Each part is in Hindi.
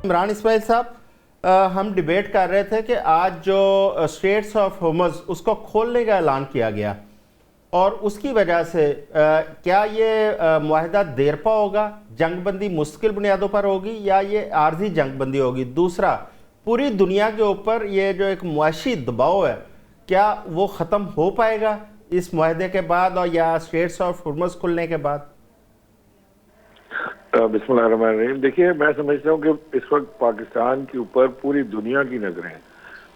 इमरान इस्माइल साहब, हम डिबेट कर रहे थे कि आज जो स्ट्रेट्स ऑफ होर्मुज़ उसको खोलने का ऐलान किया गया और उसकी वजह से क्या ये मुआहदा देरपा होगा, जंगबंदी मुश्किल बुनियादों पर होगी या ये आर्जी जंगबंदी होगी? दूसरा, पूरी दुनिया के ऊपर ये जो एक मुआशी दबाव है, क्या वो ख़त्म हो पाएगा इस मुआहदे के बाद और या स्ट्रेट्स ऑफ होर्मुज़ खुलने के बाद? बिस्मिल्लाहिर्रहमानिर्रहीम। देखिए, मैं समझता हूँ कि इस वक्त पाकिस्तान के ऊपर पूरी दुनिया की नजरें हैं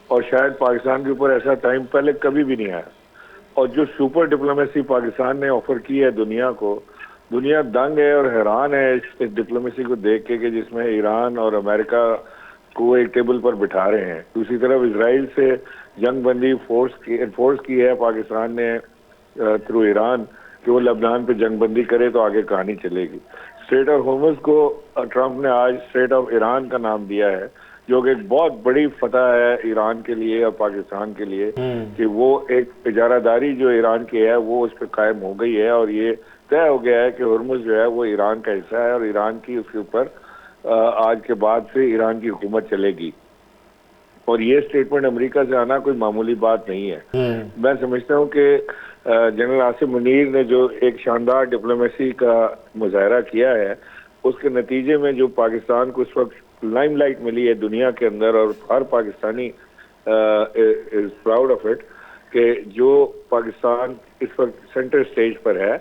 और शायद पाकिस्तान के ऊपर ऐसा टाइम पहले कभी भी नहीं आया। और जो सुपर डिप्लोमेसी पाकिस्तान ने ऑफर की है दुनिया को, दुनिया दंग है और हैरान है इस डिप्लोमेसी को देख के कि जिसमें ईरान और अमेरिका को एक टेबल पर बिठा रहे हैं। दूसरी तरफ इसराइल से जंगबंदी फोर्स की है पाकिस्तान ने थ्रू ईरान कि वो लेबनान पे जंगबंदी करे तो आगे कहानी चलेगी। स्ट्रेट ऑफ होर्मुज़ को ट्रंप ने आज स्ट्रेट ऑफ ईरान का नाम दिया है, जो कि एक बहुत बड़ी फतह है ईरान के लिए और पाकिस्तान के लिए कि वो एक इजारादारी जो ईरान की है वो उस पर कायम हो गई है और ये तय हो गया है कि होर्मुज़ जो है वो ईरान का हिस्सा है और ईरान की उसके ऊपर आज के बाद से ईरान की हुकूमत चलेगी। और ये स्टेटमेंट अमेरिका से आना कोई मामूली बात नहीं है। मैं समझता हूँ कि जनरल आसिम मुनीर ने जो एक शानदार डिप्लोमेसी का मुजाहरा किया है, उसके नतीजे में जो पाकिस्तान को इस वक्त लाइमलाइट मिली है दुनिया के अंदर और हर Pakistani is proud of it कि जो पाकिस्तान इस वक्त सेंटर स्टेज पर है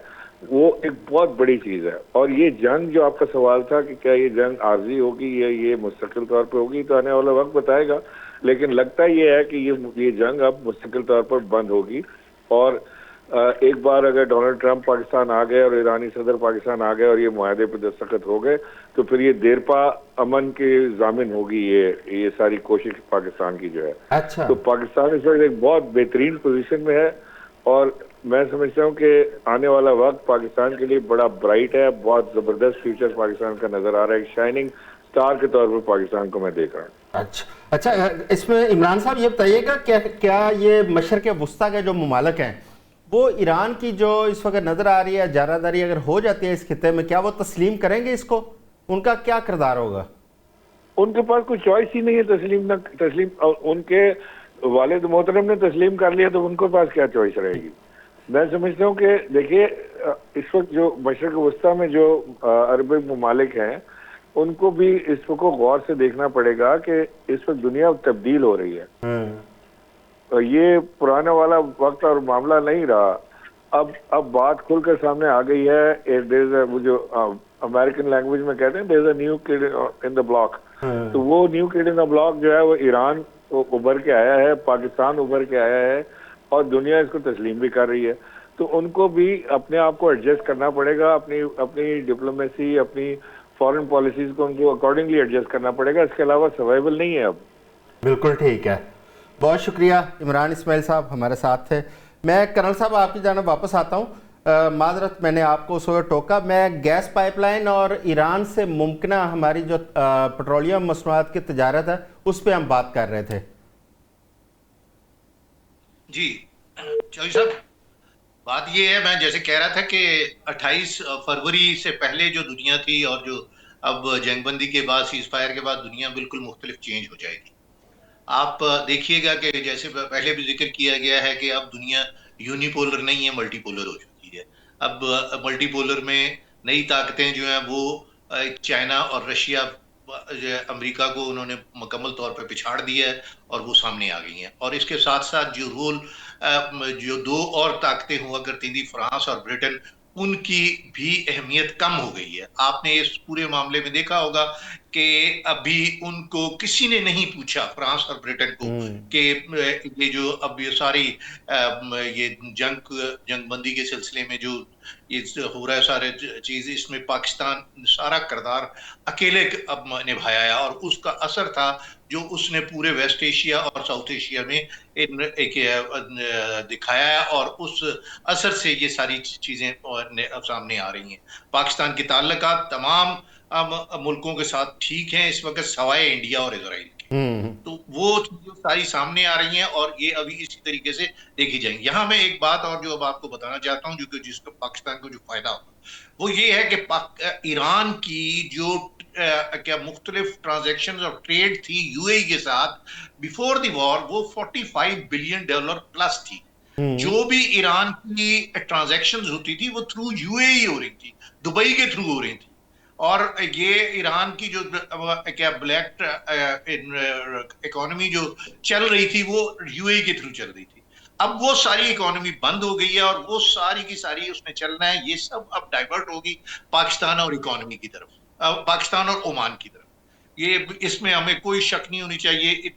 वो एक बहुत बड़ी चीज़ है। और ये जंग जो आपका सवाल था कि क्या ये जंग आर्जी होगी या ये मुस्तकिल तौर पर होगी, तो आने वाला वक्त बताएगा। लेकिन लगता ये है कि ये जंग अब मुस्तकिल तौर पर बंद होगी। और एक बार अगर डोनाल्ड ट्रंप पाकिस्तान आ गए और ईरानी सदर पाकिस्तान आ गए और ये मुआहदे पर दस्तखत हो गए तो फिर ये देरपा अमन के जामिन होगी ये सारी कोशिश पाकिस्तान की जो है। अच्छा। तो पाकिस्तान इस वक्त एक बहुत बेहतरीन पोजीशन में है और मैं समझता हूँ कि आने वाला वक्त पाकिस्तान के लिए बड़ा ब्राइट है। बहुत जबरदस्त फ्यूचर पाकिस्तान का नजर आ रहा है। एक शाइनिंग स्टार के तौर पर पाकिस्तान को मैं देख रहा हूँ। अच्छा, इसमें इमरान साहब ये बताइएगा क्या ये मशरक़ वस्ता के जो ममालिक हैं वो ईरान की जो इस वक्त नजर आ रही है जारादारी अगर हो जाती है इस खिते में, क्या वो तस्लीम करेंगे इसको? उनका क्या किरदार होगा? उनके पास कोई चॉइस ही नहीं है तस्लीम। और उनके वालिद मोहतरम ने तस्लीम कर लिया तो उनके पास क्या चॉइस रहेगी। मैं समझता हूँ कि देखिए, इस वक्त जो मशरक़ वस्ता में जो अरब ममालिक हैं उनको भी इस वक्त गौर से देखना पड़ेगा कि इस वक्त दुनिया तब्दील हो रही है। तो ये पुराने वाला वक्त और मामला नहीं रहा। अब बात खुलकर सामने आ गई है। वो जो अमेरिकन लैंग्वेज में कहते हैं there is a new kid in the block. तो वो new kid in the block जो है वो ईरान उभर के आया है, पाकिस्तान उभर के आया है और दुनिया इसको तस्लीम भी कर रही है। तो उनको भी अपने आप को एडजस्ट करना पड़ेगा, अपनी डिप्लोमेसी, अपनी फॉरेन पॉलिसीज को उनको अकॉर्डिंगली एडजस्ट करना पड़ेगा। इसके अलावा सर्वाइवल नहीं है अब। बिल्कुल ठीक है, बहुत शुक्रिया। इमरान इस्माइल साहब हमारे साथ थे। मैं कर्नल साहब आपकी जानब वापस आता हूँ। माजरत मैंने आपको उस वक्त टोका। मैं गैस पाइपलाइन और ईरान से मुमकिन हमारी जो पेट्रोलियम मसनूआत की तजारत है उस पर हम बात कर रहे थे। जी चौधरी साहब, बात ये है, मैं जैसे कह रहा था कि 28 फरवरी से पहले जो दुनिया थी और जो अब जंगबंदी के बाद, सीज फायर के बाद दुनिया बिल्कुल मुख्तलिफ चेंज हो जाएगी। आप देखिएगा कि जैसे पहले भी जिक्र किया गया है कि अब दुनिया यूनिपोलर नहीं है, मल्टीपोलर हो चुकी है। अब मल्टीपोलर में नई ताकतें जो हैं वो चाइना और रशिया, अमेरिका को उन्होंने मुकम्मल तौर पर पिछाड़ दिया है और वो सामने आ गई हैं। और इसके साथ साथ जो रोल जो दो और ताकतें हुआ करती थी, फ्रांस और ब्रिटेन, उनकी भी अहमियत कम हो गई है। आपने इस पूरे मामले में देखा होगा कि अभी उनको किसी ने नहीं पूछा, फ्रांस और ब्रिटेन को, कि ये जो अब ये सारी ये जंगबंदी के सिलसिले में जो ये हो रहा है सारे चीज, इसमें पाकिस्तान सारा किरदार अकेले अब निभाया है और उसका असर था जो उसने पूरे वेस्ट एशिया और साउथ एशिया में एक दिखाया है और उस असर से ये सारी चीजें सामने आ रही हैं। पाकिस्तान के ताल्लुकात तमाम मुल्कों के साथ ठीक हैं इस वक्त, सवाए इंडिया और इजराइल के। तो वो चीजें सारी सामने आ रही हैं और ये अभी इसी तरीके से देखी जाएंगी। यहाँ मैं एक बात और जो अब आपको बताना चाहता हूँ, जो कि जिसको पाकिस्तान को जो फायदा होगा वो ये है कि ईरान की जो क्या मुख्तलिफ ट्रांजेक्शन और ट्रेड थी यूएई के साथ बिफोर द वॉर, वो $45 बिलियन प्लस थी। जो भी ईरान की ट्रांजैक्शंस होती थी वो थ्रू यूएई हो रही थी, दुबई के थ्रू हो रही थी। और ये ईरान की जो क्या ब्लैक इकोनॉमी जो चल रही थी वो यूएई के थ्रू चल रही थी। अब वो सारी इकोनॉमी बंद हो गई है और वो सारी की सारी उसने चलना है, ये सब अब डाइवर्ट होगी पाकिस्तान और इकोनॉमी की तरफ, पाकिस्तान और ओमान की तरफ। ये इसमें हमें कोई शक नहीं होनी चाहिए।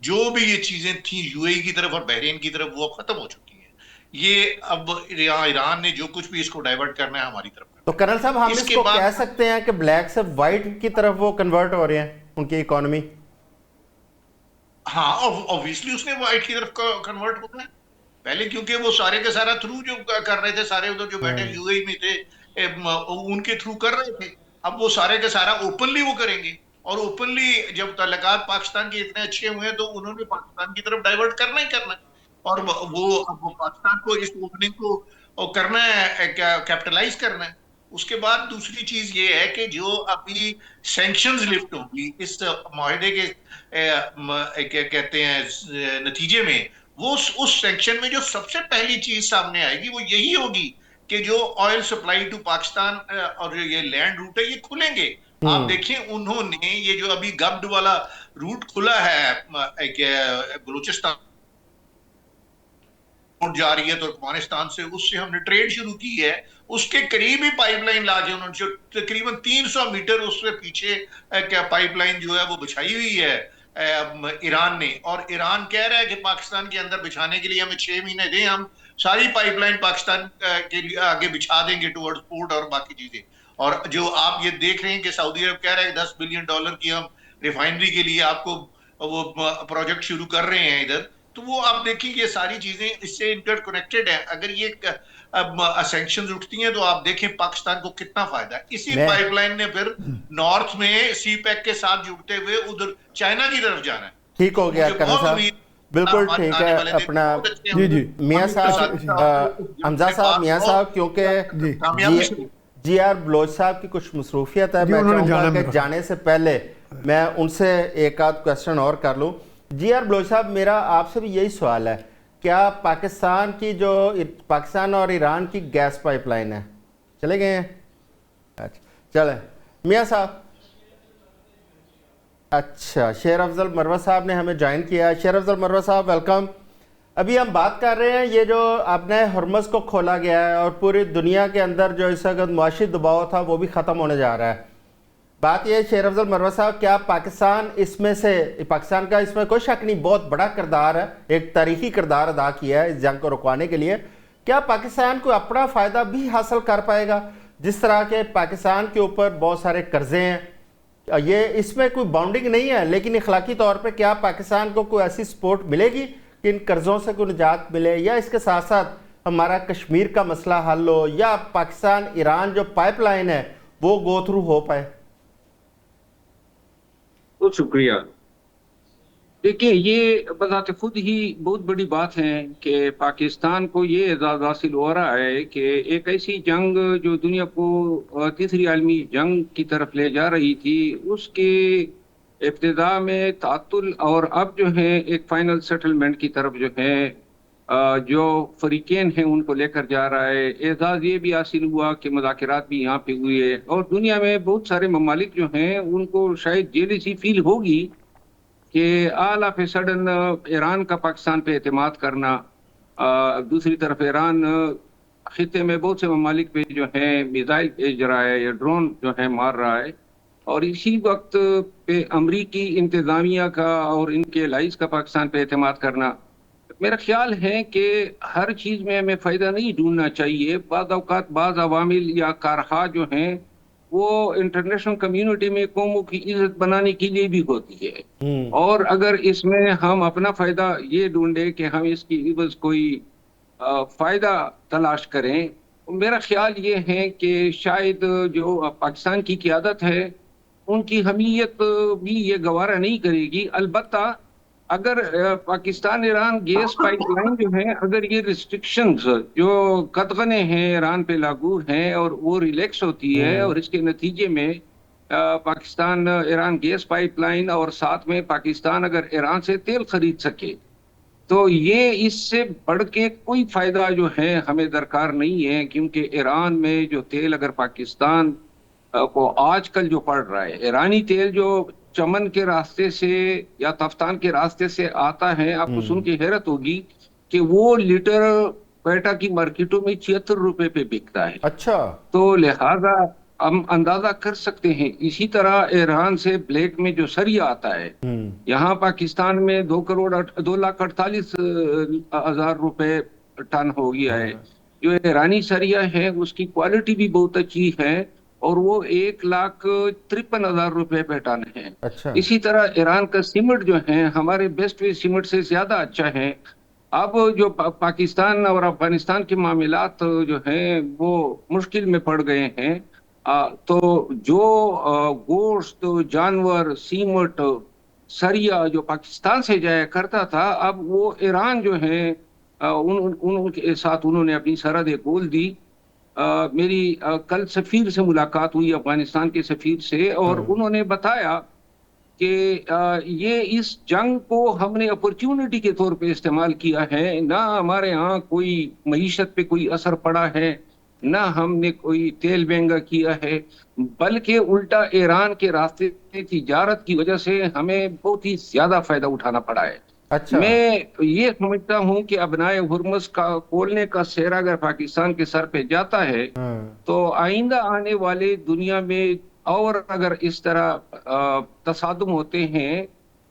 जो भी ये चीजें थी यूएई की तरफ और बहरीन की तरफ वो खत्म हो चुकी हैं। ये अब ईरान ने जो कुछ भी इसको डाइवर्ट करना है हमारी तरफ तो कर्नल साहब हम इसके इसको बाद कह सकते हैं कि ब्लैक से व्हाइट की तरफ वो कन्वर्ट हो रहे हैं उनकी इकोनॉमी। हाँ, ऑब्वियसली उसने व्हाइट की तरफ कन्वर्ट होना है पहले, क्योंकि वो सारे के सारा थ्रू जो कर रहे थे, सारे उधर जो बैठे यूएई में थे उनके थ्रू कर रहे थे। अब वो सारे के सारा ओपनली वो करेंगे, और ओपनली जब तल्लुकात पाकिस्तान के इतने अच्छे हुए हैं तो उन्होंने पाकिस्तान की तरफ डाइवर्ट करना ही करना है। और वो पाकिस्तान को इस ओपनिंग को करना है, कैपिटलाइज करना है। उसके बाद दूसरी चीज ये है कि जो अभी सैंक्शंस लिफ्ट होंगी इस माहिदे के क्या कहते हैं नतीजे में, वो उस सेक्शन में जो सबसे पहली चीज सामने आएगी वो यही होगी कि जो ऑयल सप्लाई टू पाकिस्तान और जो ये लैंड रूट है ये खुलेंगे। आप देखें उन्होंने ये जो अभी गब्ड वाला रूट खुला है बलूचिस्तान जा रही है तुर्कमेनिस्तान से, उससे हमने ट्रेड शुरू की है। उसके करीब ही पाइपलाइन ला के उन्होंने जो तकरीबन 300 मीटर उससे पीछे क्या पाइपलाइन जो है वो बिछाई हुई है ईरान ने। और ईरान कह रहा है कि पाकिस्तान के अंदर बिछाने के लिए हमें 6 महीने दें, हम सारी पाइपलाइन पाकिस्तान के लिए आगे बिछा देंगे टुवर्ड्स पोर्ट और बाकी चीजें। और जो आप ये देख रहे हैं कि सऊदी अरब कह रहा है $10 बिलियन की हम रिफाइनरी के लिए आपको वो प्रोजेक्ट शुरू कर रहे हैं इधर। तो वो आप देखिए ये सारी चीजें इससे इंटरकनेक्टेड है। अगर ये सैंक्शंस उठती हैं तो आप देखें पाकिस्तान को कितना फायदा है। इसी पाइपलाइन ने फिर नॉर्थ में सी पैक के साथ जुड़ते हुए उधर चाइना की तरफ जाना है। ठीक हो गया कर्नल साहब, बिल्कुल ठीक है। अपना जी मियां साहब, हमजा साहब, मियां साहब, क्योंकि जी.आर. बलोच साहब की कुछ मसरूफियत है, मैं चाहूँगा कि जाने से पहले मैं उनसे एक आध क्वेश्चन और कर लूँ। जी.आर. बलोच साहब, मेरा आपसे भी यही सवाल है, क्या पाकिस्तान की जो पाकिस्तान और ईरान की गैस पाइपलाइन है, चले गए हैं? अच्छा चले मियां साहब। अच्छा, शेर अफजल मरवा साहब ने हमें ज्वाइन किया। शेर अफजल मरवा साहब वेलकम। अभी हम बात कर रहे हैं ये जो आपने हरमज को खोला गया है और पूरी दुनिया के अंदर जो इस वक्त मुआशी दबाव था वो भी ख़त्म होने जा रहा है। बात यह है शेर अफजल मरवा साहब, क्या पाकिस्तान इसमें से, पाकिस्तान का इसमें कोई शक नहीं बहुत बड़ा किरदार है, एक तारीखी किरदार अदा किया है इस जंग को रुकवाने के लिए, क्या पाकिस्तान को अपना फ़ायदा भी हासिल कर पाएगा? जिस तरह के पाकिस्तान के ऊपर बहुत सारे कर्जे हैं, ये इसमें कोई बाउंडिंग नहीं है, लेकिन इखलाकी तौर पर क्या पाकिस्तान को कोई ऐसी सपोर्ट मिलेगी कि इन कर्ज़ों से कोई निजात मिले, या इसके साथ साथ हमारा कश्मीर का मसला हल हो, या पाकिस्तान ईरान जो पाइपलाइन है वो गो थ्रू हो पाए? बहुत शुक्रिया। देखिए, ये बजाते खुद ही बहुत बड़ी बात है कि पाकिस्तान को ये एजाज़ हासिल हो रहा है कि एक ऐसी जंग जो दुनिया को तीसरी आलमी जंग की तरफ ले जा रही थी, उसके इब्तिदा में तातुल और अब जो है एक फाइनल सेटलमेंट की तरफ जो है जो फरीकेन हैं उनको लेकर जा रहा है। एजाज़ ये भी हासिल हुआ कि मुज़ाकरात भी यहाँ पे हुए, और दुनिया में बहुत सारे ममालिक जो हैं उनको शायद जेलसी फील होगी कि all of a sudden Iran का पाकिस्तान पे एतमाद करना। दूसरी तरफ ईरान खिते में बहुत से ममालिक पे जो है मिसाइल भेज रहा है या ड्रोन जो है मार रहा है, और इसी वक्त पे अमरीकी इंतज़ामिया का और इनके लाइस का पाकिस्तान पे एतमाद करना। मेरा ख्याल है कि हर चीज़ में हमें फ़ायदा नहीं ढूंढना चाहिए। बाज़ औक़ात बाज़ अवामिल या कारहा जो हैं वो इंटरनेशनल कम्युनिटी में कौमों की इज्जत बनाने के लिए भी होती है, और अगर इसमें हम अपना फ़ायदा ये ढूंढे कि हम इसकी इवज़ कोई फ़ायदा तलाश करें, मेरा ख्याल ये है कि शायद जो पाकिस्तान की क़यादत है उनकी हमीयत भी ये गवारा नहीं करेगी। अलबत्ता अगर पाकिस्तान ईरान गैस पाइपलाइन जो है, अगर ये रिस्ट्रिक्शंस जो कतगने हैं ईरान पे लागू हैं और वो रिलैक्स होती है, और इसके नतीजे में पाकिस्तान ईरान गैस पाइपलाइन, और साथ में पाकिस्तान अगर ईरान से तेल खरीद सके, तो ये इससे बढ़ के कोई फायदा जो है हमें दरकार नहीं है। क्योंकि ईरान में जो तेल अगर पाकिस्तान को आजकल जो पड़ रहा है, ईरानी तेल जो चमन के रास्ते से या तफ्तान के रास्ते से आता है, आपको सुन के हैरत होगी कि वो लीटर क्वेटा की मार्केटों में 76 रुपए पे बिकता है। अच्छा। तो लिहाजा हम अंदाजा कर सकते हैं। इसी तरह ईरान से ब्लैक में जो सरिया आता है, यहाँ पाकिस्तान में 2,48,00,000 रुपए टन हो गया है। जो ईरानी सरिया है उसकी क्वालिटी भी बहुत अच्छी है, और वो 1,53,000 रुपए पे टन है। अच्छा। इसी तरह ईरान का सीमेंट जो है हमारे बेस्ट वे सीमेंट से ज्यादा अच्छा है। अब जो पाकिस्तान और अफगानिस्तान के मामलात जो हैं वो मुश्किल में पड़ गए हैं। तो जो गोश्त, जानवर, सीमट, सरिया जो पाकिस्तान से जाया करता था, अब वो ईरान जो है उनके साथ उन्होंने अपनी सरहदें खोल दी। मेरी कल सफीर से मुलाकात हुई, अफगानिस्तान के सफीर से, और उन्होंने बताया कि ये इस जंग को हमने अपॉर्चुनिटी के तौर पे इस्तेमाल किया है। ना हमारे यहाँ कोई मईशत पे कोई असर पड़ा है, ना हमने कोई तेल महंगा किया है, बल्कि उल्टा ईरान के रास्ते से तिजारत की वजह से हमें बहुत ही ज्यादा फायदा उठाना पड़ा है। अच्छा। मैं ये समझता हूँ कि अबनाए हुर्मुज का खोलने का सेहरा अगर पाकिस्तान के सर पे जाता है, तो आइंदा आने वाले दुनिया में और अगर इस तरह तसादुम होते हैं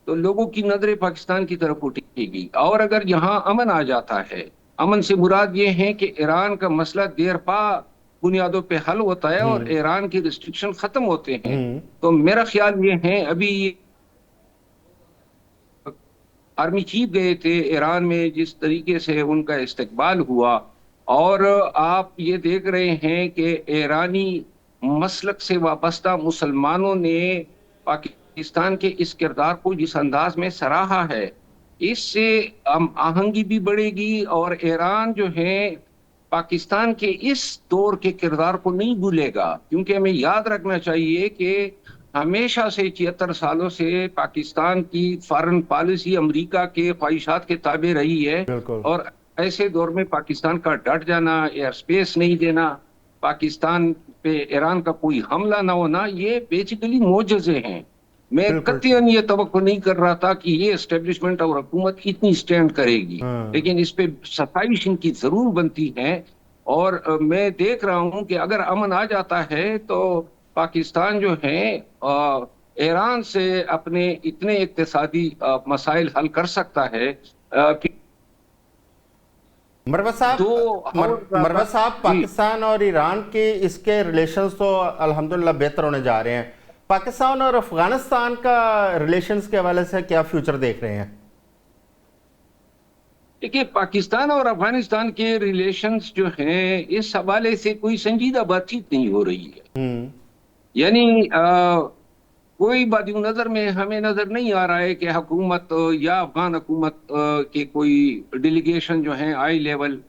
तो लोगों की नजरें पाकिस्तान की तरफ उठेगी। और अगर यहाँ अमन आ जाता है, अमन से मुराद ये है कि ईरान का मसला देर पा बुनियादों पे हल होता है और ईरान की रिस्ट्रिक्शन खत्म होते हैं, तो मेरा ख्याल ये है, अभी आर्मी चीफ गए थे ईरान में, जिस तरीके से उनका इस्तकबाल हुआ, और आप ये देख रहे हैं कि ईरानी मसलक से वाबस्ता मुसलमानों ने पाकिस्तान के इस किरदार को जिस अंदाज में सराहा है, इससे आहंगी भी बढ़ेगी। और ईरान जो है पाकिस्तान के इस दौर के किरदार को नहीं भूलेगा। क्योंकि हमें याद रखना चाहिए कि हमेशा से 76 सालों से पाकिस्तान की फॉरेन पॉलिसी अमेरिका के ख्वाहिशात के ताबे रही है, और ऐसे दौर में पाकिस्तान का डट जाना, एयर स्पेस नहीं देना, पाकिस्तान पे ईरान का कोई हमला ना होना, ये बेसिकली मोजज़े हैं। मैं कतईन ये तवक्को नहीं कर रहा था कि ये एस्टेब्लिशमेंट और हुकूमत इतनी स्टैंड करेगी, लेकिन इस पे सफाइश इनकी जरूर बनती है। और मैं देख रहा हूं कि अगर अमन आ जाता है तो पाकिस्तान जो है ईरान से अपने इतने इक्तिसादी मसाइल हल कर सकता है। मरवत साहब, पाकिस्तान और ईरान के इसके रिलेशंस तो अल्हम्दुलिल्लाह बेहतर होने जा रहे हैं। पाकिस्तान और अफगानिस्तान का रिलेशंस के हवाले से क्या फ्यूचर देख रहे हैं? देखिए, पाकिस्तान और अफगानिस्तान के रिलेशंस जो हैं, इस हवाले से कोई संजीदा बातचीत नहीं हो रही है। यानी कोई बदी नजर में हमें नजर नहीं आ रहा है कि हुकूमत या अफगान हुकूमत के कोई डेलीगेशन जो है हाई लेवल,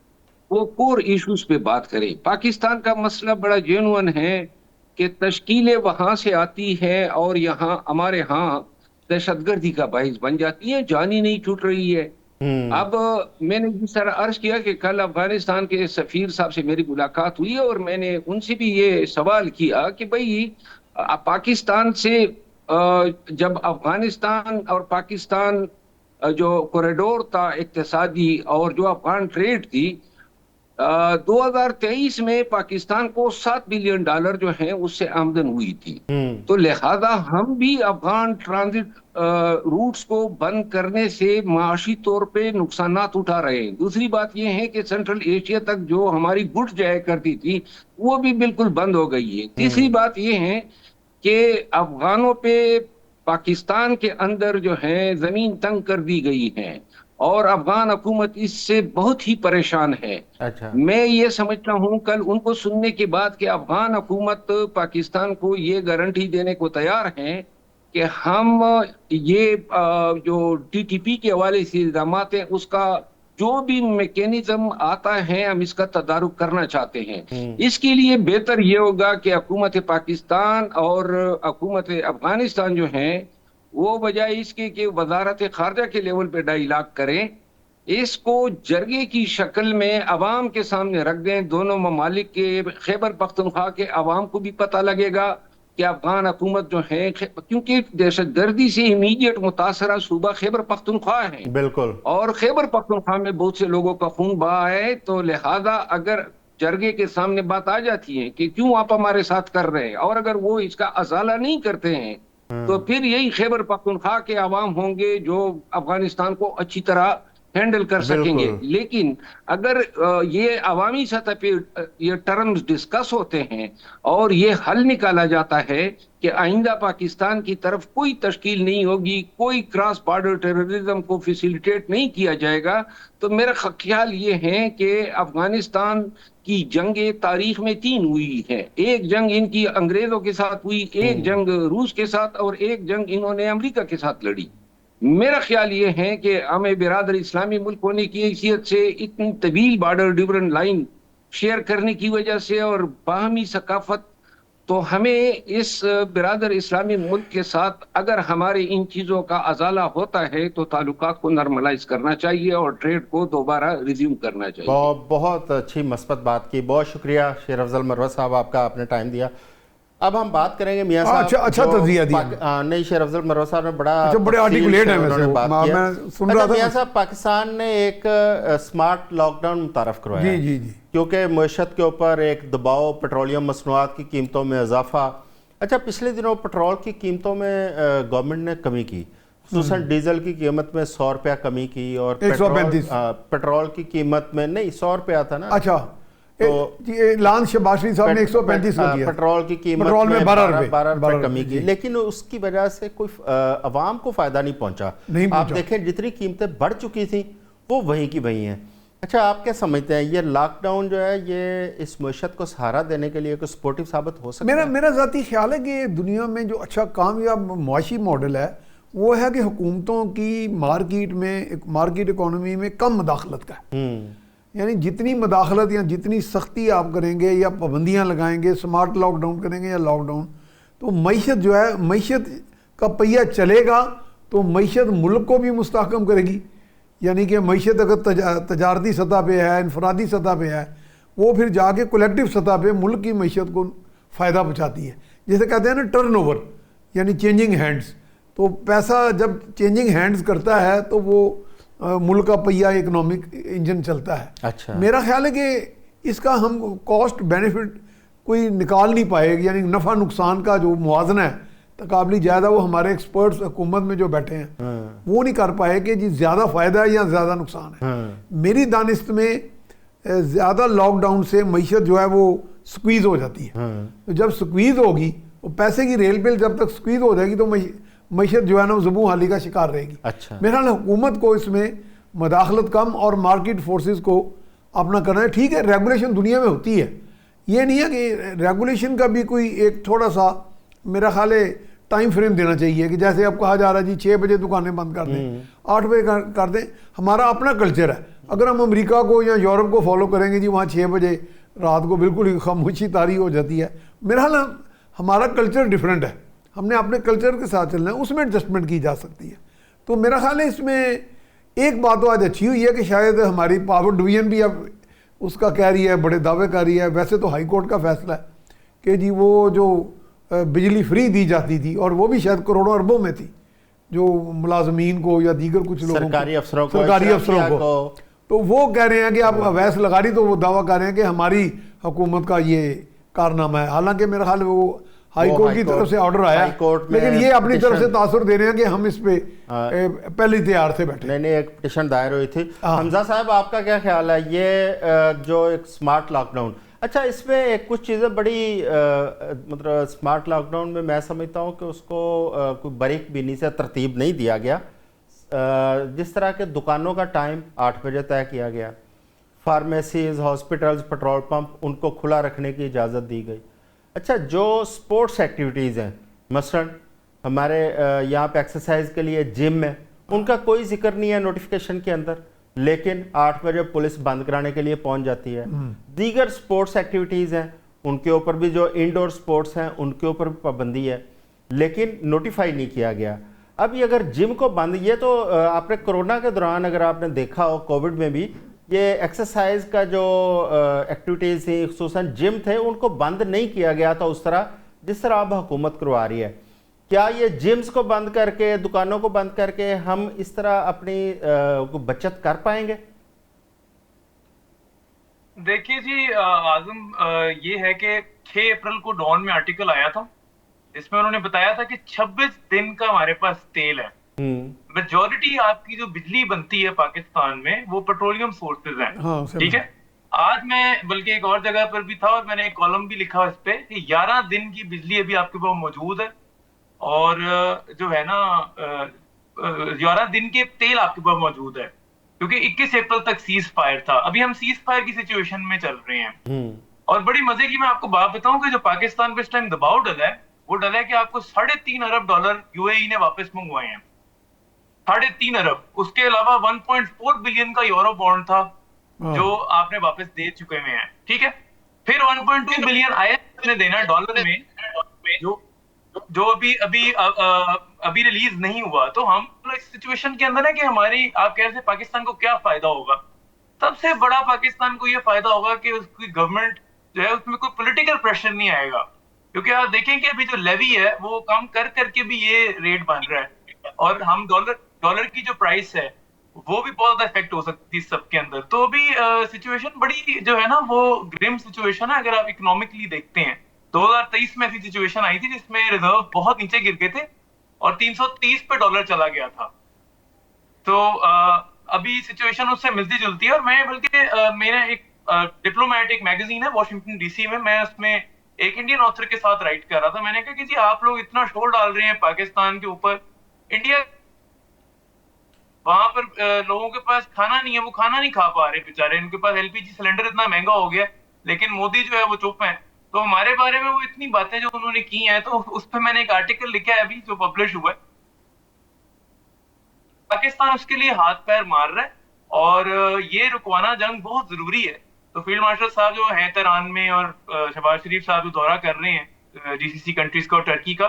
वो कोर इश्यूज पे बात करे। पाकिस्तान का मसला बड़ा जेन्युइन है कि तश्कीलें वहां से आती है और यहाँ हमारे यहाँ दहशतगर्दी का बाइस बन जाती है, जान ही नहीं छूट रही है। अब मैंने जिस तरह अर्ज किया कि कल अफगानिस्तान के सफीर साहब से मेरी मुलाकात हुई और मैंने उनसे भी ये सवाल किया कि भाई पाकिस्तान से जब अफगानिस्तान और पाकिस्तान जो कॉरिडोर था इक्तिसादी और जो अफगान ट्रेड थी, 2023 में पाकिस्तान को $7 बिलियन जो है उससे आमदन हुई थी। तो लिहाजा हम भी अफगान ट्रांजिट रूट्स को बंद करने से माशी तौर पे नुकसानात उठा रहे हैं। दूसरी बात यह है कि सेंट्रल एशिया तक जो हमारी गुड्स जाया करती थी वो भी बिल्कुल बंद हो गई है। तीसरी बात यह है कि अफगानों पे पाकिस्तान के अंदर जो है जमीन तंग कर दी गई है और अफगान हुकूमत इससे बहुत ही परेशान है। अच्छा। मैं ये समझता हूँ कल उनको सुनने के बाद कि अफगान हुकूमत पाकिस्तान को ये गारंटी देने को तैयार है कि हम ये जो TTP के हवाले से इल्जामात हैं उसका जो भी मैकेनिज्म आता है हम इसका तदारुक करना चाहते हैं। इसके लिए बेहतर ये होगा कि हुकूमत पाकिस्तान और हुकूमत अफगानिस्तान जो है वो बजाय इसके कि वजारत खारजा के लेवल पे डायलॉग करें, इसको जरगे की शक्ल में अवाम के सामने रख दें। दोनों ममालिक के, खैबर पख्तूनख्वा के अवाम को भी पता लगेगा कि अफगान हुकूमत जो है, क्योंकि दहशत गर्दी से इमीडिएट मुतासरा सूबा खैबर पख्तूनख्वा है, बिल्कुल। और खैबर पख्तूनख्वा में बहुत से लोगों का खून बहा है। तो लिहाजा अगर जरगे के सामने बात आ जाती है कि क्यों आप हमारे साथ कर रहे हैं, और अगर वो इसका अजाला नहीं करते हैं, तो फिर यही खैबर पख्तूनख्वा के अवाम होंगे जो अफगानिस्तान को अच्छी तरह हैंडल कर सकेंगे। लेकिन अगर ये अवामी सतह पे ये टर्म्स डिस्कस होते हैं और ये हल निकाला जाता है कि आइंदा पाकिस्तान की तरफ कोई तश्कील नहीं होगी, कोई क्रॉस बॉर्डर टेररिज्म को फैसिलिटेट नहीं किया जाएगा, तो मेरा ख्याल ये है कि अफगानिस्तान की जंगें तारीख में 3 हुई है। एक जंग इनकी अंग्रेजों के साथ हुई, एक जंग रूस के साथ, और एक जंग इन्होंने अमेरिका के साथ लड़ी। मेरा ख्याल ये है कि हमें बिरादर इस्लामी मुल्क होने की हैसियत से इतनी तवील बॉर्डर डिफरेंट लाइन शेयर करने की वजह से और बाहमी सकाफत, तो हमें इस बिरादर इस्लामी मुल्क के साथ अगर हमारे इन चीज़ों का अजाला होता है तो ताल्लुकात को नॉर्मलाइज करना चाहिए और ट्रेड को दोबारा रिज्यूम करना चाहिए। बहुत अच्छी मस्बत बात की, बहुत शुक्रिया शेर अफजल मरवत साहब, आपका आपने टाइम दिया। अब हम बात करेंगे मियां साहब। अच्छा तज़किया दिया। नहीं, शेर अफजल मरवत साहब ने बड़ा बड़े आर्टिकुलेट है वैसे, मैं सुन रहा था। मियां साहब, पाकिस्तान ने एक स्मार्ट लॉकडाउन मुतारफ करवाया जी जी जी, क्योंकि मईशत के ऊपर एक दबाव, पेट्रोलियम मसनूआत की कीमतों में इजाफा। अच्छा, पिछले दिनों पेट्रोल की कीमतों में गवर्नमेंट ने कमी की, खुसूसन डीजल की कीमत में 100 रुपया कमी की, और 135 पेट्रोल की कीमत में नहीं 100 रुपया था ना। अच्छा, तो लान शबाशी साहब ने 135 कर दिया, पेट्रोल की कीमत में 12 रुपए कमी की, लेकिन उसकी वजह से कोई अवाम को फायदा नहीं पहुंचा। आप देखें जितनी कीमतें बढ़ चुकी थी वो वहीं की वहीं हैं। अच्छा, आप क्या समझते हैं, ये लॉकडाउन जो है ये इस मईशत को सहारा देने के लिए कोई सपोर्टिव साबित हो सकता है? मेरा ज़ाती ख्याल है कि दुनिया में जो अच्छा कामयाब मुआशी मॉडल है वो है कि हुकूमतों की मार्केट में, मार्केट इकोनॉमी में कम मुदाखलत का है। यानी जितनी मुदाखलत या जितनी सख्ती आप करेंगे या पाबंदियाँ लगाएंगे, स्मार्ट लॉकडाउन करेंगे या लॉकडाउन, तो मईशत जो है, मईशत का पहिया चलेगा तो मईशत मुल्क को भी मुस्तहकम करेगी। यानी कि मईशत अगर तजारती सतह पे है, इनफरादी सतह पे है, वो फिर जाके कलेक्टिव सतह पे मुल्क की मईशत को फ़ायदा पहुँचाती है। जैसे कहते हैं ना टर्नओवर, यानी चेंजिंग हैंड्स। तो पैसा जब चेंजिंग हैंड्स करता है तो वो मुल्क का पहिया इकोनॉमिक इंजन चलता है। अच्छा, मेरा ख्याल है कि इसका हम कॉस्ट बेनिफिट कोई निकाल नहीं पाएगी, यानी नफ़ा नुकसान का जो मुआवजा है तकाबली ज़्यादा, वो हमारे एक्सपर्ट्स हुकूमत में जो बैठे हैं वो नहीं कर पाए कि जी ज़्यादा फ़ायदा है या ज़्यादा नुकसान है। मेरी दानिस्त में ज़्यादा लॉकडाउन से मईशत जो है वो स्क्वीज़ हो जाती है। तो जब स्क्वीज़ होगी, वो पैसे की रेल बिल जब तक स्क्वीज़ हो जाएगी तो मईशत जो है ना ज़बू हाली का शिकार रहेगी। अच्छा, मेरा ख्याल हुकूमत को इसमें मदाखलत कम और मार्केट फोर्सेस को अपना करना है। ठीक है, रेगुलेशन दुनिया में होती है, ये नहीं है कि रेगुलेशन का भी कोई एक थोड़ा सा मेरा ख्याल है टाइम फ्रेम देना चाहिए कि जैसे अब कहा जा रहा है जी 6 बजे दुकानें बंद कर दें, 8 बजे कर दें। हमारा अपना कल्चर है, अगर हम अमेरिका को या यूरोप को फॉलो करेंगे जी वहाँ 6 बजे रात को बिल्कुल ही खामोशी तारी हो जाती है। मेरा ख्याल हमारा कल्चर डिफरेंट है, हमने अपने कल्चर के साथ चलना है, उसमें एडजस्टमेंट की जा सकती है। तो मेरा ख्याल है इसमें एक बात तो आज अच्छी हुई है कि शायद हमारी पावर डिवीजन भी अब उसका कह रही है, बड़े दावे कर रही है। वैसे तो हाई कोर्ट का फैसला है कि जी वो जो बिजली फ्री दी जाती थी और वो भी शायद करोड़ों अरबों में थी, जो मुलाजमीन को या दीगर कुछ लोगों सरकारी अफसरों को, तो वो कह रहे हैं कि आप अवैध लगा रही, तो वो दावा कर रहे हैं कि हमारी हुकूमत का ये कारनामा है। हालांकि मेरा ख्याल वो हाई कोर्ट की तरफ से ऑर्डर आया, लेकिन ये अपनी तरफ से तासुर दे रहे हैं कि हम इस पे पहले तैयार से बैठे। नहीं, एक पिटीशन दायर हुई थी। हमजा साहब, आपका क्या ख्याल है ये जो एक स्मार्ट लॉकडाउन? अच्छा, इसमें एक कुछ चीज़ें बड़ी मतलब स्मार्ट लॉकडाउन में मैं समझता हूँ कि उसको कोई बारीक बीनी से तरतीब नहीं दिया गया। जिस तरह के दुकानों का टाइम 8 बजे तय किया गया, फार्मेसीज, हॉस्पिटल्स, पेट्रोल पंप, उनको खुला रखने की इजाज़त दी गई। अच्छा, जो स्पोर्ट्स एक्टिविटीज़ हैं, मसलन हमारे यहाँ पे एक्सरसाइज के लिए जिम है, उनका कोई जिक्र नहीं है नोटिफिकेशन के अंदर। लेकिन 8 बजे पुलिस बंद कराने के लिए पहुंच जाती है। दीगर स्पोर्ट्स एक्टिविटीज़ हैं उनके ऊपर भी, जो इंडोर स्पोर्ट्स हैं उनके ऊपर भी पाबंदी है, लेकिन नोटिफाई नहीं किया गया। अब ये अगर जिम को बंद, ये तो आपने कोरोना के दौरान अगर आपने देखा हो, कोविड में भी ये एक्सरसाइज का जो एक्टिविटीज़ थी, खुसूसन जिम थे, उनको बंद नहीं किया गया था उस तरह जिस तरह अब हुकूमत करवा रही है। क्या ये जिम्स को बंद करके, दुकानों को बंद करके हम इस तरह अपनी बचत कर पाएंगे? देखिए जी आजम, ये है कि 6 अप्रैल को डॉन में आर्टिकल आया था, इसमें उन्होंने बताया था कि 26 दिन का हमारे पास तेल है। मेजॉरिटी आपकी जो बिजली बनती है पाकिस्तान में वो पेट्रोलियम सोर्सेज हैं। हाँ, ठीक है। आज मैं बल्कि एक और जगह पर भी था और मैंने एक कॉलम भी लिखा इस पे कि 11 दिन की बिजली अभी आपके पास मौजूद है, और जो है ना 11 दिन के तेल आपके पास मौजूद है, क्योंकि 21 अप्रैल तक सीज फायर था। अभी हम सीज फायर की सिचुएशन में चल रहे हैं। और बड़ी मजे की मैं आपको बात बताऊं कि जो पाकिस्तान पे इस टाइम दबाव डला है, वो डला है कि आपको $3.5 अरब यूएई ने वापस मंगवाए हैं। 3.5 अरब। उसके अलावा 1.4 बिलियन का यूरो बॉन्ड था जो आपने वापस दे चुके हुए हैं। ठीक है। फिर 1.2 बिलियन IMF ने देना डॉलर में, जो अभी रिलीज नहीं हुआ। तो हम इस सिचुएशन के अंदर है कि हमारी, आप कह रहे थे पाकिस्तान को क्या फायदा होगा, सबसे बड़ा पाकिस्तान को यह फायदा होगा कि उसकी गवर्नमेंट जो है उसमें कोई पॉलिटिकल प्रेशर नहीं आएगा, क्योंकि आप देखें कि अभी जो लेवी है वो कम कर करके भी ये रेट बन रहा है, और हम डॉलर की जो प्राइस है वो भी बहुत ज्यादा इफेक्ट हो सकती है सबके अंदर। तो अभी सिचुएशन बड़ी जो है ना वो ग्रिम सिचुएशन है। अगर आप इकोनॉमिकली देखते हैं 2023 में ऐसी सिचुएशन आई थी जिसमें रिजर्व बहुत नीचे गिर गए थे और 330 पे डॉलर चला गया था। तो अभी सिचुएशन उससे मिलती जुलती है। और मैं बल्कि मेरा एक डिप्लोमेटिक मैगजीन है वॉशिंगटन DC में, मैं उसमें एक इंडियन ऑथर के साथ राइट कर रहा था। मैंने कहा कि जी आप लोग इतना शोर डाल रहे हैं पाकिस्तान के ऊपर, इंडिया वहां पर लोगों के पास खाना नहीं है, वो खाना नहीं खा पा रहे बेचारे, उनके पास LPG सिलेंडर इतना महंगा हो गया, लेकिन मोदी जो है वो चुप है। तो हमारे बारे में वो इतनी बातें जो उन्होंने की हैं, तो उस पर मैंने एक आर्टिकल लिखा है अभी जो पब्लिश हुआ है। पाकिस्तान उसके लिए हाथ पैर मार रहा है और ये रुकवाना जंग बहुत जरूरी है। तो फील्ड मार्शल साहब जो हैं तेहरान में और शहबाज शरीफ साहब जो दौरा कर रहे हैं GCC कंट्रीज का और टर्की का,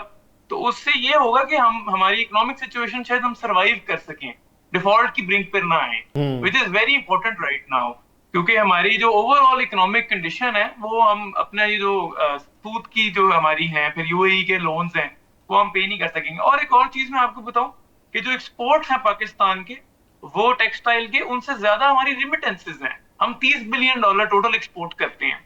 तो उससे ये होगा कि हमारी इकोनॉमिक सिचुएशन शायद हम सर्वाइव कर सकें, डिफॉल्ट की ब्रिंक पर ना आए, which is very important right now, क्योंकि हमारी जो ओवरऑल इकोनॉमिक कंडीशन है वो हम अपना ये जो सूद की जो हमारी है, फिर UAE के लोन्स हैं, वो हम पे नहीं कर सकेंगे। और एक और चीज मैं आपको बताऊं कि जो एक्सपोर्ट्स हैं पाकिस्तान के, वो टेक्सटाइल के, उनसे ज्यादा हमारी रिमिटेंसेज हैं। हम $30 बिलियन टोटल एक्सपोर्ट करते हैं,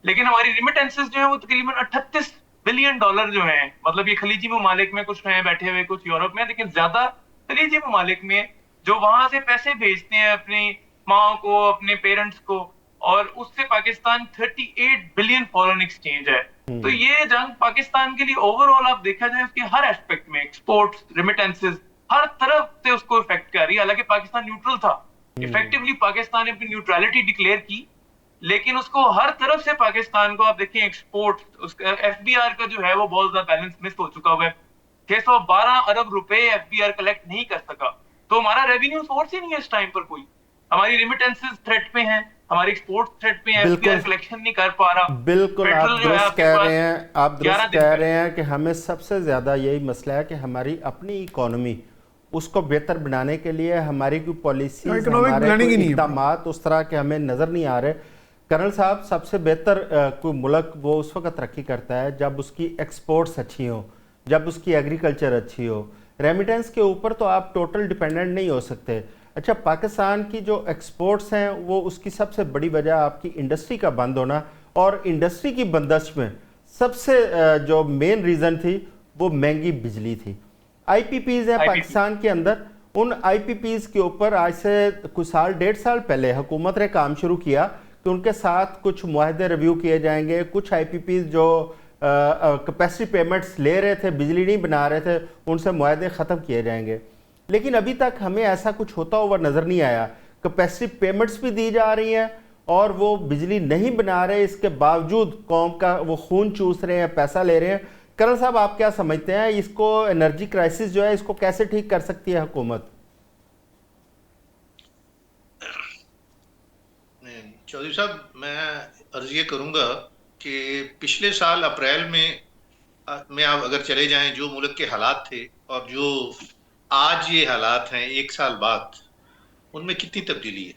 लेकिन हमारी रिमिटेंसेज जो है वो तकरीबन $38 बिलियन जो है। मतलब ये खलीजी ममालिक में कुछ हैं बैठे हुए, कुछ यूरोप में, लेकिन ज्यादा खलीजी ममालिक में जो वहां से पैसे भेजते हैं अपनी माँ को, अपने पेरेंट्स को, और उससे पाकिस्तान 38 बिलियन फॉरेन एक्सचेंज है। तो ये जंग पाकिस्तान के लिए ओवरऑल आप देखा जाए उसके हर एस्पेक्ट में, एक्सपोर्ट्स, रिमिटेंसेज, हर तरफ से उसको इफेक्ट कर रही है। हालांकि पाकिस्तान न्यूट्रल था, इफेक्टिवली पाकिस्तान ने अपनी न्यूट्रलिटी डिक्लेयर की, लेकिन उसको हर तरफ से पाकिस्तान को आप देखें एक्सपोर्ट, उसका FBR का जो है वो बहुत ज्यादा बैलेंस मिस हो चुका हुआ है। 612 अरब रुपए FBR कलेक्ट नहीं कर सका, तो हमारा रेवेन्यू सोर्स ही नहीं है इस टाइम पर कोई। हमारी रिमिटेंसेज थ्रेट पे हैं, हमारी एक्सपोर्ट थ्रेट पे हैं, FBR कलेक्शन नहीं कर पा रहा। बिल्कुल आप दुरुस्त कह रहे हैं, आप दुरुस्त कह रहे हैं कि हमें सबसे ज्यादा यही मसला है कि हमारी अपनी इकोनॉमी उसको बेहतर बनाने के लिए हमारी कोई पॉलिसी, हमारे इक़दाम उस तरह के हमें नजर नहीं आ रहे। कर्नल साहब, सबसे बेहतर कोई मुल्क वो उस वक्त तरक्की करता है जब उसकी एक्सपोर्ट्स अच्छी हो, जब उसकी एग्रीकल्चर अच्छी हो। रेमिटेंस के ऊपर तो आप टोटल डिपेंडेंट नहीं हो सकते। अच्छा, पाकिस्तान की जो एक्सपोर्ट्स हैं वो उसकी सबसे बड़ी वजह आपकी इंडस्ट्री का बंद होना, और इंडस्ट्री की बंदिश में सबसे जो मेन रीज़न थी वो महंगी बिजली थी। IPPs हैं पाकिस्तान के अंदर, उन IPPs के ऊपर आज से कुछ साल, 1.5 साल पहले हुकूमत ने काम शुरू किया कि उनके साथ कुछ मुआहदे रिव्यू किए जाएंगे। कुछ IPPs जो कैपेसिटी पेमेंट्स ले रहे थे, बिजली नहीं बना रहे थे, उनसे मुआहदे ख़त्म किए जाएंगे। लेकिन अभी तक हमें ऐसा कुछ होता हुआ नज़र नहीं आया। कैपेसिटी पेमेंट्स भी दी जा रही हैं और वो बिजली नहीं बना रहे, इसके बावजूद कौम का वो खून चूस रहे हैं, पैसा ले रहे हैं। कर्नल साहब, आप क्या समझते हैं इसको, एनर्जी क्राइसिस जो है इसको कैसे ठीक कर सकती है हुकूमत? चौधरी साहब, मैं अर्ज ये करूंगा कि पिछले साल अप्रैल में आप अगर चले जाएं, जो मुल्क के हालात थे और जो आज ये हालात हैं 1 साल बाद, उनमें कितनी तब्दीली है।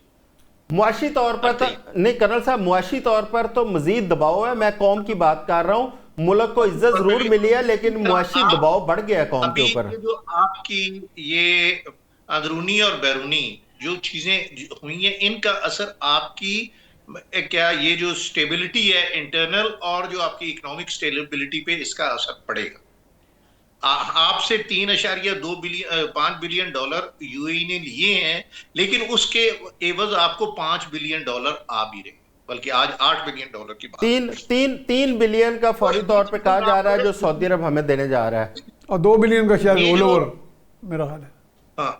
मुआशी तौर पर तो बताइए। नहीं कर्नल साहब, मुआशी तौर पर तो मजीद दबाव है। मैं कौम की बात कर रहा हूँ, मुल्क को इज्जत जरूर मिली है लेकिन मुआशी दबाव बढ़ गया कौम के अभी ऊपर। ये जो आपकी ये अंदरूनी और बैरूनी जो चीजें हुई हैं, इनका असर आपकी क्या ये जो स्टेबिलिटी है इंटरनल और जो आपकी इकोनॉमिक स्टेबिलिटी पे इसका असर पड़ेगा। आपसे 5 बिलियन डॉलर यूएई ने लिए हैं, लेकिन उसके एवज आपको $5 बिलियन आ भी रहे, बल्कि आज $8 बिलियन की बात। 3 बिलियन का फौरी तौर पे कहा जा रहा है जो सऊदी अरब हमें देने जा रहा है, और 2 बिलियन का शायद ऑल ओवर मेरा ख्याल है। हाँ,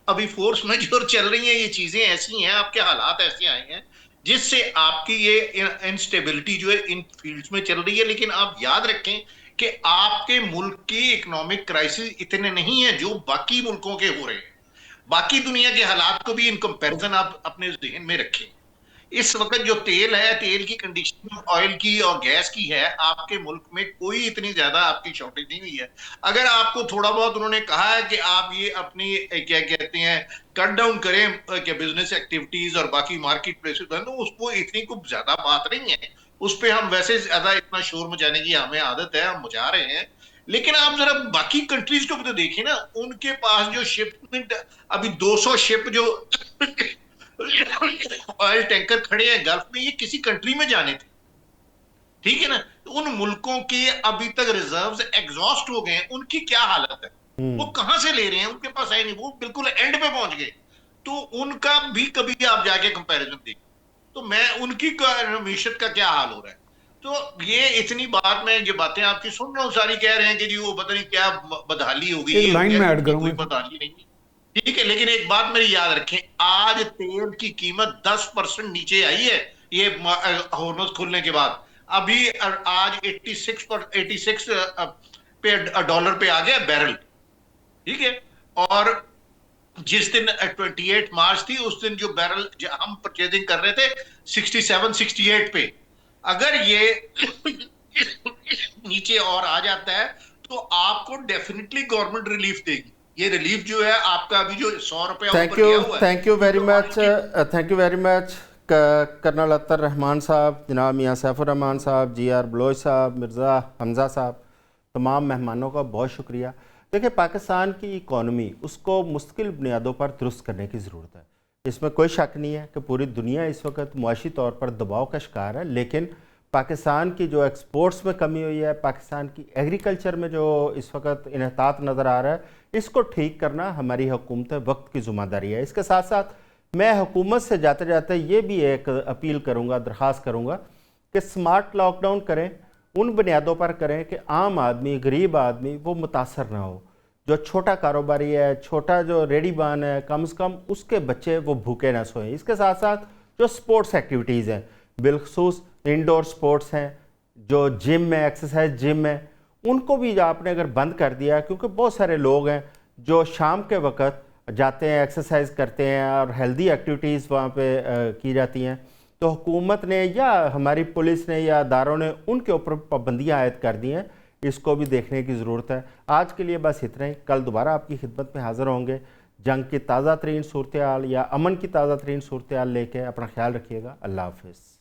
अभी फोर्स मेजर चल रही हैं, ये चीजें ऐसी हैं, आपके हालात ऐसे आए हैं जिससे आपकी ये इनस्टेबिलिटी जो है इन फील्ड्स में चल रही है। लेकिन आप याद रखें कि आपके मुल्क की इकोनॉमिक क्राइसिस इतने नहीं है जो बाकी मुल्कों के हो रहे हैं। बाकी दुनिया के हालात को भी इन कंपैरिजन आप अपने जहन में रखें। इस वक्त जो तेल है, तेल की कंडीशन ऑयल की और गैस की है, आपके मुल्क में कोई इतनी ज्यादा आपकी शॉर्टेज नहीं हुई है। अगर आपको थोड़ा बहुत उन्होंने कहा है कि आप ये अपनी क्या कहते हैं कट डाउन करें क्या बिजनेस एक्टिविटीज और बाकी मार्केट प्लेसेस, तो उसको इतनी कुछ ज्यादा बात नहीं है। उस पर हम वैसे ज्यादा इतना शोर मचाने की हमें आदत है, हम मचा रहे हैं। लेकिन आप जरा बाकी कंट्रीज को भी तो देखिए ना, उनके पास जो शिपमेंट अभी 200 शिप जो ऑयल टैंकर खड़े हैं गल्फ में, ये किसी कंट्री में जाने थे, ठीक है ना। उन मुल्कों के अभी तक रिजर्व्स एग्जॉस्ट हो गए, उनकी क्या हालत है, वो कहां से ले रहे हैं, उनके पास है नहीं, वो बिल्कुल एंड पे पहुंच गए। तो उनका भी कभी आप जाके कंपैरिजन देखिए, तो मैं उनकी मीशत का क्या हाल हो रहा है। तो ये इतनी बात, मैं ये बातें आपकी सुन रहा हूँ सारी, कह रहे हैं कि जी वो पता नहीं क्या बदहाली होगी, एक लाइन में ऐड कोई करूंगा। बदहाली नहीं, ठीक है। लेकिन एक बात मेरी याद रखें, आज तेल की कीमत 10% नीचे आई है ये हॉर्मज़ खुलने के बाद। अभी आज 86 पे डॉलर पे आ गया बैरल, ठीक है। और जिस दिन 28 मार्च थी, उस दिन जो बैरल हम परचेजिंग कर रहे थे 67-68 पे, अगर ये नीचे और आ जाता है तो आपको डेफिनेटली गवर्नमेंट रिलीफ देगी। ये रिलीफ जो है आपका अभी जो 100 रुपया ऊपर दिया हुआ है, thank you very much, thank you very much colonel Attar Rahman sahab, जनाब मियाँ सैफुर रहमान साहब, GR बलोच साहब, मिर्ज़ा हमज़ा साहब, तमाम मेहमानों का बहुत शुक्रिया। देखिए, पाकिस्तान की इकॉनमी उसको मुस्तकिल बुनियादों पर दुरुस्त करने की ज़रूरत है, इसमें कोई शक नहीं है कि पूरी दुनिया इस वक्त मुआशी तौर पर दबाव का शिकार है। लेकिन पाकिस्तान की जो एक्सपोर्ट्स में कमी हुई है, पाकिस्तान की एग्रीकल्चर में जो इस वक्त इन्हतात नज़र आ रहा है, इसको ठीक करना हमारी हुकूमत वक्त की ज़िम्मेदारी है। इसके साथ साथ मैं हुकूमत से जाते जाते ये भी एक अपील करूँगा, दरख्वास्त करूँगा कि स्मार्ट लॉकडाउन करें, उन बुनियादों पर करें कि आम आदमी, गरीब आदमी वो मुतासर ना हो। जो छोटा कारोबारी है, छोटा जो रेडीबान है, कम से कम उसके बच्चे वो भूखे ना सोएं। इसके साथ साथ जो स्पोर्ट्स एक्टिविटीज़ हैं, बिलखसूस इंडोर स्पोर्ट्स हैं, जो जिम है, एक्सरसाइज जिम है, उनको भी आपने अगर बंद कर दिया, क्योंकि बहुत सारे लोग हैं जो शाम के वक्त जाते हैं, एक्सरसाइज करते हैं और हेल्दी एक्टिविटीज़ वहाँ पे की जाती हैं, तो हुकूमत ने या हमारी पुलिस ने या अदारों ने उनके ऊपर पाबंदियाँ आयद कर दी हैं। इसको भी देखने की ज़रूरत है। आज के लिए बस इतना ही। कल दोबारा आपकी खिदमत में हाज़िर होंगे जंग की ताज़ा तरीन सूरत हाल या अमन की ताज़ा तरीन सूरत हाल लेके। अपना ख्याल रखिएगा। अल्लाह हाफ़िज़।